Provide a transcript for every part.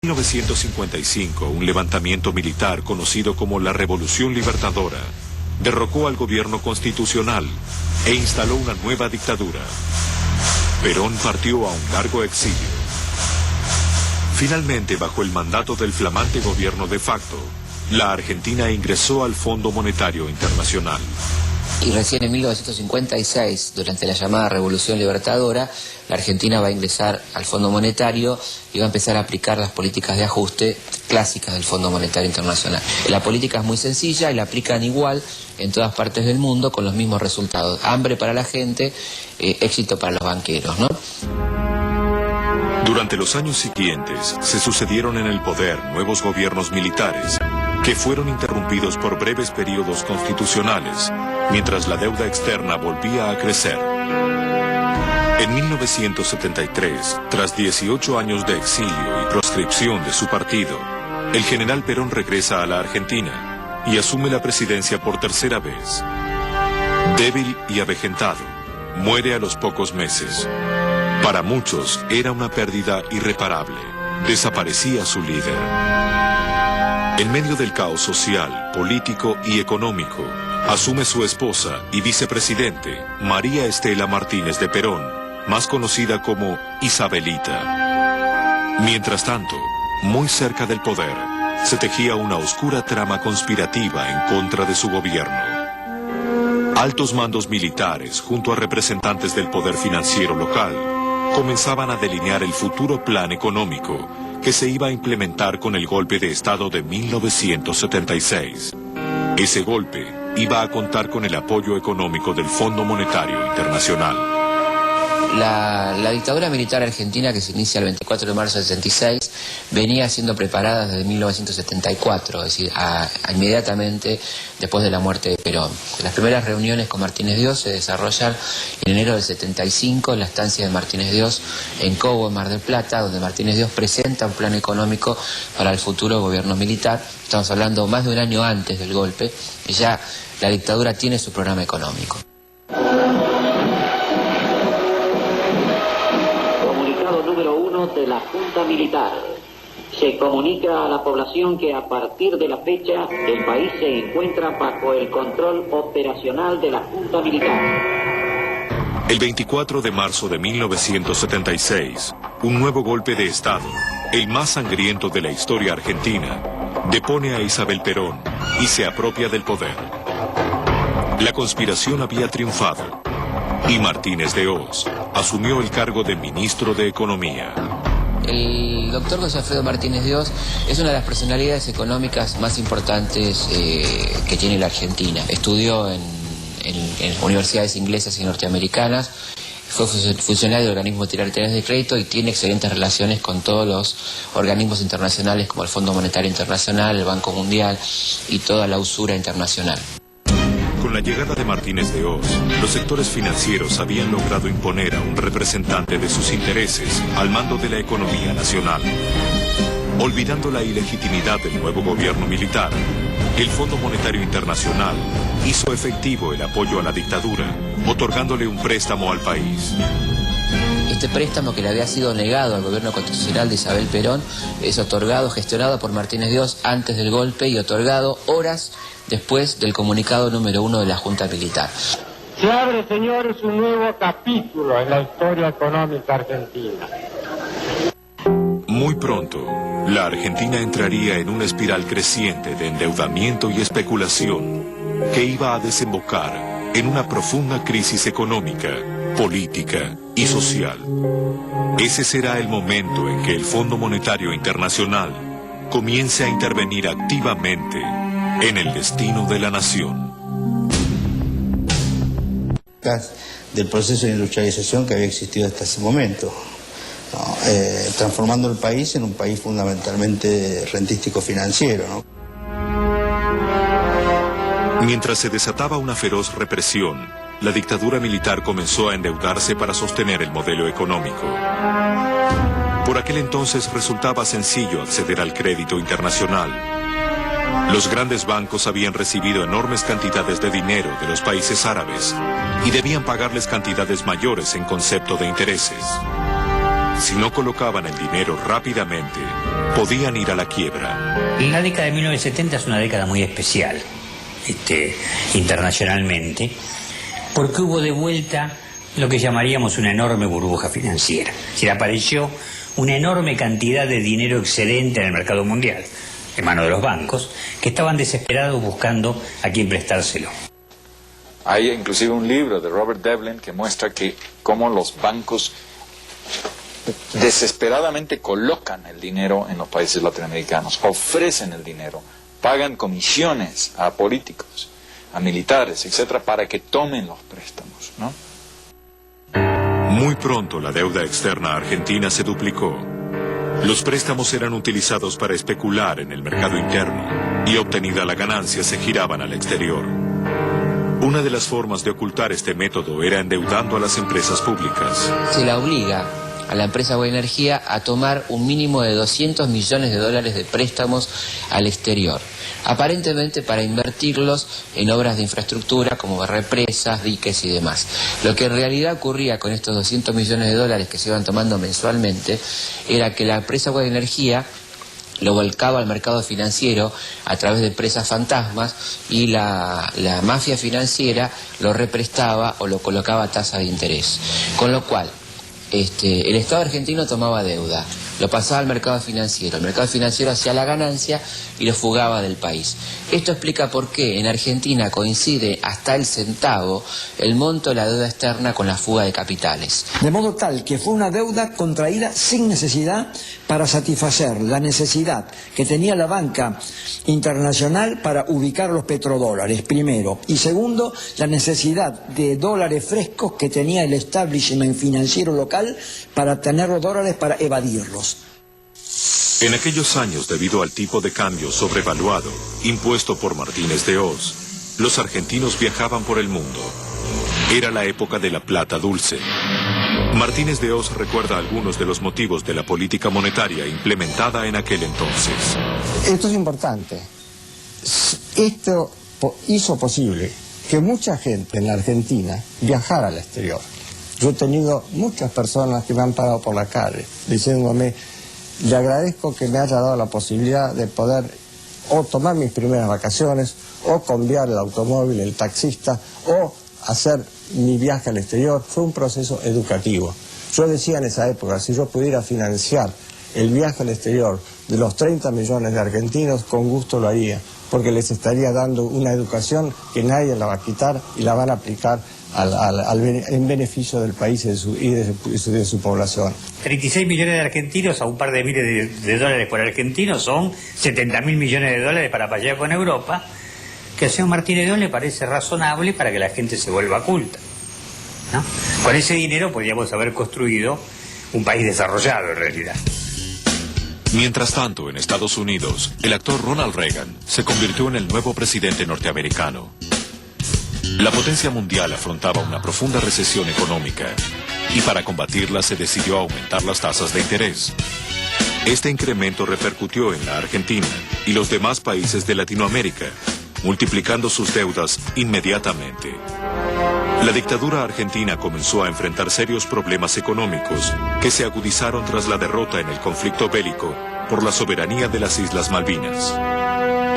En 1955, un levantamiento militar conocido como la Revolución Libertadora derrocó al gobierno constitucional e instaló una nueva dictadura. Perón partió a un largo exilio. Finalmente, bajo el mandato del flamante gobierno de facto, la Argentina ingresó al Fondo Monetario Internacional. Y recién en 1956, durante la llamada Revolución Libertadora, la Argentina va a ingresar al Fondo Monetario y va a empezar a aplicar las políticas de ajuste clásicas del Fondo Monetario Internacional. La política es muy sencilla y la aplican igual en todas partes del mundo con los mismos resultados. Hambre para la gente, éxito para los banqueros, ¿no? Durante los años siguientes, se sucedieron en el poder nuevos gobiernos militares que fueron interrumpidos por breves periodos constitucionales, mientras la deuda externa volvía a crecer. En 1973, tras 18 años de exilio y proscripción de su partido, el general Perón regresa a la Argentina y asume la presidencia por tercera vez. Débil y avejentado, muere a los pocos meses. Para muchos era una pérdida irreparable. Desaparecía su líder. En medio del caos social, político y económico, asume su esposa y vicepresidente, María Estela Martínez de Perón, más conocida como Isabelita. Mientras tanto, muy cerca del poder, se tejía una oscura trama conspirativa en contra de su gobierno. Altos mandos militares, junto a representantes del poder financiero local, comenzaban a delinear el futuro plan económico que se iba a implementar con el golpe de Estado de 1976. Ese golpe iba a contar con el apoyo económico del Fondo Monetario Internacional. La dictadura militar argentina, que se inicia el 24 de marzo del 76, venía siendo preparada desde 1974, es decir, inmediatamente después de la muerte de Perón. Las primeras reuniones con Martínez Dios se desarrollan en enero del 75 en la estancia de Martínez Dios en Cobo, en Mar del Plata, donde Martínez Dios presenta un plan económico para el futuro gobierno militar. Estamos hablando más de un año antes del golpe, y ya la dictadura tiene su programa económico. Número 1 de la Junta Militar. Se comunica a la población que a partir de la fecha el país se encuentra bajo el control operacional de la Junta Militar. El 24 de marzo de 1976, un nuevo golpe de Estado, el más sangriento de la historia argentina, depone a Isabel Perón y se apropia del poder. La conspiración había triunfado y Martínez de Hoz asumió el cargo de ministro de Economía. El doctor José Alfredo Martínez de Hoz es una de las personalidades económicas más importantes que tiene la Argentina. Estudió en universidades inglesas y norteamericanas, fue funcionario del organismo de titulares de crédito y tiene excelentes relaciones con todos los organismos internacionales como el Fondo Monetario Internacional, el Banco Mundial y toda la usura internacional. Con la llegada de Martínez de Hoz, los sectores financieros habían logrado imponer a un representante de sus intereses al mando de la economía nacional. Olvidando la ilegitimidad del nuevo gobierno militar, el Fondo Monetario Internacional hizo efectivo el apoyo a la dictadura, otorgándole un préstamo al país. Este préstamo, que le había sido negado al gobierno constitucional de Isabel Perón, es otorgado, gestionado por Martínez de Hoz antes del golpe y otorgado horas después del comunicado número 1 de la Junta Militar. Se abre, señores, un nuevo capítulo en la historia económica argentina. Muy pronto, la Argentina entraría en una espiral creciente de endeudamiento y especulación que iba a desembocar en una profunda crisis económica, política y social. Ese será el momento en que el Fondo Monetario Internacional comience a intervenir activamente en el destino de la nación. Del proceso de industrialización que había existido hasta ese momento, ¿no? Transformando el país en un país fundamentalmente rentístico financiero, ¿no? Mientras se desataba una feroz represión, la dictadura militar comenzó a endeudarse para sostener el modelo económico. Por aquel entonces resultaba sencillo acceder al crédito internacional. Los grandes bancos habían recibido enormes cantidades de dinero de los países árabes y debían pagarles cantidades mayores en concepto de intereses. si no colocaban el dinero rápidamente, podían ir a la quiebra. La década de 1970 es una década muy especial, internacionalmente, porque hubo de vuelta lo que llamaríamos una enorme burbuja financiera. Es decir, apareció una enorme cantidad de dinero excedente en el mercado mundial, en manos de los bancos, que estaban desesperados buscando a quién prestárselo. Hay inclusive un libro de Robert Devlin que muestra que cómo los bancos desesperadamente colocan el dinero en los países latinoamericanos, ofrecen el dinero, pagan comisiones a políticos, a militares, etcétera, para que tomen los préstamos, ¿no? Muy pronto la deuda externa argentina se duplicó. Los préstamos eran utilizados para especular en el mercado interno y obtenida la ganancia se giraban al exterior. Una de las formas de ocultar este método era endeudando a las empresas públicas. Se la obliga a la empresa Guayenergía a tomar un mínimo de 200 millones de dólares de préstamos al exterior, aparentemente para invertirlos en obras de infraestructura como represas, diques y demás. Lo que en realidad ocurría con estos 200 millones de dólares que se iban tomando mensualmente era que la empresa Guayenergía lo volcaba al mercado financiero a través de empresas fantasmas y la mafia financiera lo represtaba o lo colocaba a tasa de interés. Con lo cual, el Estado argentino tomaba deuda, lo pasaba al mercado financiero, el mercado financiero hacía la ganancia y lo fugaba del país. Esto explica por qué en Argentina coincide hasta el centavo el monto de la deuda externa con la fuga de capitales. De modo tal que fue una deuda contraída sin necesidad para satisfacer la necesidad que tenía la banca internacional para ubicar los petrodólares, primero. Y segundo, la necesidad de dólares frescos que tenía el establishment financiero local para tener los dólares para evadirlos. En aquellos años, debido al tipo de cambio sobrevaluado, impuesto por Martínez de Hoz, los argentinos viajaban por el mundo. Era la época de la plata dulce. Martínez de Hoz recuerda algunos de los motivos de la política monetaria implementada en aquel entonces. Esto es importante. Esto hizo posible que mucha gente en la Argentina viajara al exterior. Yo he tenido muchas personas que me han parado por la calle diciéndome: le agradezco que me haya dado la posibilidad de poder o tomar mis primeras vacaciones, o cambiar el automóvil, el taxista, o hacer mi viaje al exterior. Fue un proceso educativo. Yo decía en esa época, si yo pudiera financiar el viaje al exterior de los 30 millones de argentinos, con gusto lo haría, porque les estaría dando una educación que nadie la va a quitar y la van a aplicar en beneficio del país y de su población. 36 millones de argentinos a un par de miles de dólares por argentino son 70.000 millones de dólares para pelear con Europa, que al señor Martínez de Hoz le parece razonable para que la gente se vuelva culta, ¿no? Con ese dinero podríamos haber construido un país desarrollado en realidad. Mientras tanto, en Estados Unidos, el actor Ronald Reagan se convirtió en el nuevo presidente norteamericano. La potencia mundial afrontaba una profunda recesión económica y para combatirla se decidió aumentar las tasas de interés. Este incremento repercutió en la Argentina y los demás países de Latinoamérica, multiplicando sus deudas inmediatamente. La dictadura argentina comenzó a enfrentar serios problemas económicos que se agudizaron tras la derrota en el conflicto bélico por la soberanía de las Islas Malvinas.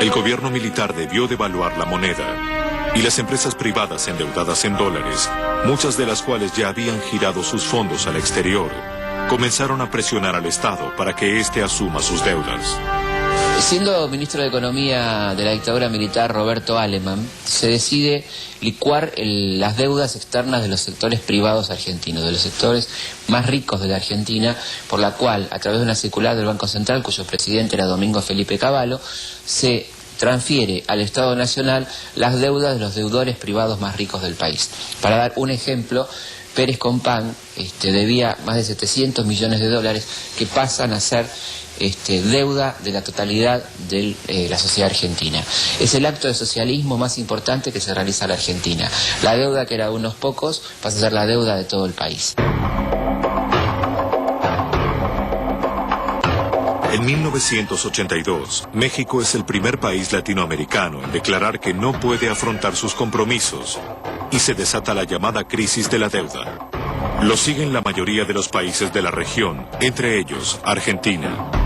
El gobierno militar debió devaluar la moneda y las empresas privadas endeudadas en dólares, muchas de las cuales ya habían girado sus fondos al exterior, comenzaron a presionar al Estado para que éste asuma sus deudas. Siendo ministro de Economía de la dictadura militar Roberto Aleman, se decide licuar las deudas externas de los sectores privados argentinos, de los sectores más ricos de la Argentina, por la cual, a través de una circular del Banco Central, cuyo presidente era Domingo Felipe Cavallo, se transfiere al Estado Nacional las deudas de los deudores privados más ricos del país. Para dar un ejemplo, Pérez Compán debía más de 700 millones de dólares que pasan a ser deuda de la totalidad de la sociedad argentina. Es el acto de socialismo más importante que se realiza en la Argentina. La deuda que era de unos pocos pasa a ser la deuda de todo el país. En 1982, México es el primer país latinoamericano en declarar que no puede afrontar sus compromisos y se desata la llamada crisis de la deuda. Lo siguen la mayoría de los países de la región, entre ellos Argentina.